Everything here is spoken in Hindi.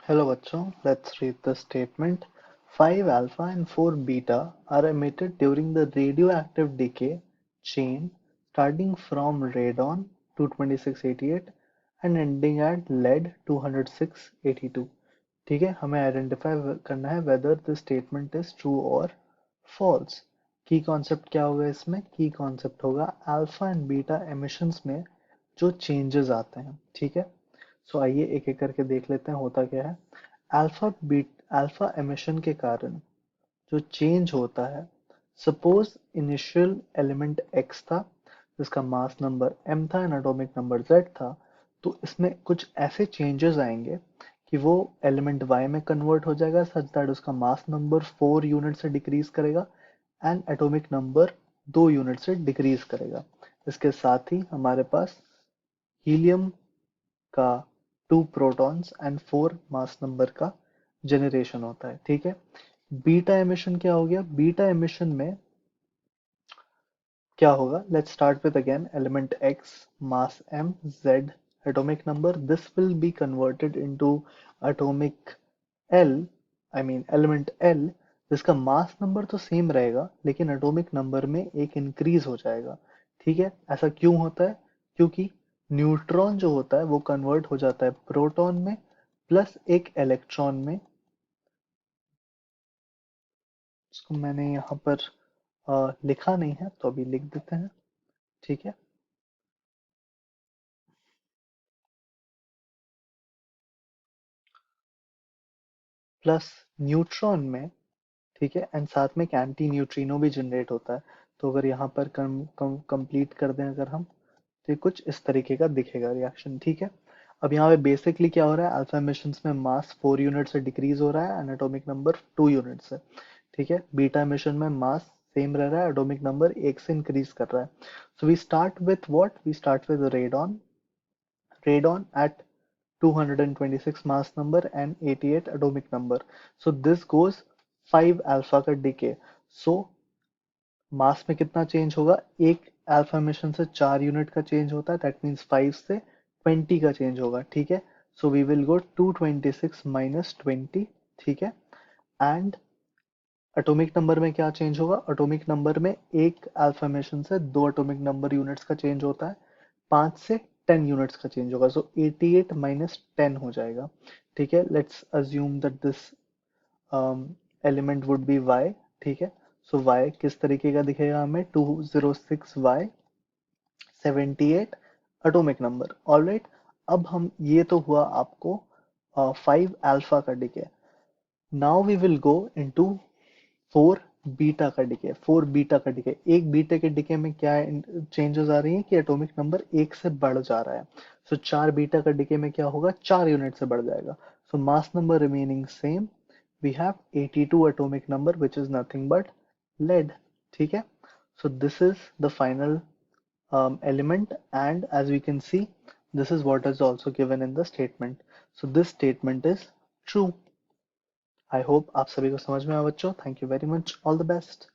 Hello bachcho, let's read the statement. 5 alpha and 4 beta are emitted during the radioactive decay chain starting from radon 22688 and ending at lead 20682. ठीक है, हमें आइडेंटिफाई करना है whether the statement is true or false. की कॉन्सेप्ट क्या होगा इसमें? की कॉन्सेप्ट होगा अल्फा एंड बीटा एमिशंस में जो चेंजेस आते हैं. ठीक है, सो आइए एक एक करके देख लेते हैं होता क्या है. अल्फा एमिशन के कारण जो चेंज होता है, सपोज इनिशियल एलिमेंट एक्स था जिसका मास नंबर एम था एंड एटॉमिक नंबर जेड था, तो इसमें कुछ ऐसे चेंजेस आएंगे कि वो एलिमेंट वाई में कन्वर्ट हो जाएगा सच दैट उसका मास नंबर 4 यूनिट से डिक्रीज करेगा एंड एटॉमिक नंबर 2 यूनिट से डिक्रीज करेगा. इसके साथ ही हमारे पास हीलियम का 2 प्रोटॉन्स एंड 4 मास नंबर का जनरेशन होता है. ठीक है, बीटा एमिशन क्या हो गया? बीटा एमिशन में क्या होगा? Let's start with again element X, mass M, Z, atomic number. This will be converted into atomic L, I mean element L, जिसका मास नंबर तो सेम रहेगा लेकिन एटॉमिक नंबर में एक इंक्रीज हो जाएगा. ठीक है, ऐसा क्यों होता है? क्योंकि न्यूट्रॉन जो होता है वो कन्वर्ट हो जाता है प्रोटॉन में प्लस एक इलेक्ट्रॉन में. इसको मैंने यहाँ पर लिखा नहीं है तो अभी लिख देते हैं. ठीक है, प्लस न्यूट्रॉन में. ठीक है, एंड साथ में एक एंटी न्यूट्रिनो भी जनरेट होता है. तो अगर यहाँ पर कंप्लीट कर दें अगर हम, तो ये कुछ इस तरीके का दिखेगा रिएक्शन. ठीक है, अब यहाँ पे बेसिकली क्या हो रहा है? अल्फा एमिशंस में मास 4 यूनिट से डिक्रीज हो रहा है एंड एटॉमिक नंबर 2 यूनिट से. ठीक है, बीटा एमिशन में मास सेम रह रहा है, एटॉमिक नंबर 1 से इंक्रीज कर रहा है. So we start with what? We start with radon. Radon at 226 mass number and 88 atomic number. So this goes 5 alpha का decay. So मास में कितना चेंज होगा? एक अल्फा मिशन से 4 यूनिट का चेंज होता है, दैट मीन्स 5 से 20 का चेंज होगा. ठीक है, so we will go 226 minus 20. ठीक है, एंड एटॉमिक नंबर में क्या चेंज होगा? एटॉमिक नंबर में एक अल्फा मिशन से दो एटॉमिक नंबर यूनिट्स का चेंज होता है, 5 से 10 यूनिट्स का चेंज होगा. सो 88 माइनस 10 हो जाएगा. ठीक है, let's assume that this element would be y. ठीक है, सो y किस तरीके का दिखेगा हमें? 206y 78 atomic number. ऑलराइट, अब हम, ये तो हुआ आपको 5 अल्फा का decay. Now we will go into 4 beta का डिके. 4 बीटा का डिके, एक बीटा के डिके में क्या चेंजेस आ रही हैं कि एटॉमिक नंबर 1 से बढ़ जा रहा है. सो 4 बीटा का डिके में क्या होगा? 4 यूनिट से बढ़ जाएगा. So mass number remaining same, we have 82 atomic number which is nothing but lead. ठीक है, so this is the final element, and as we can see this is what is also given in the statement. So this statement is true. I hope आप सभी को समझ में आया बच्चों. Thank you very much. All the best.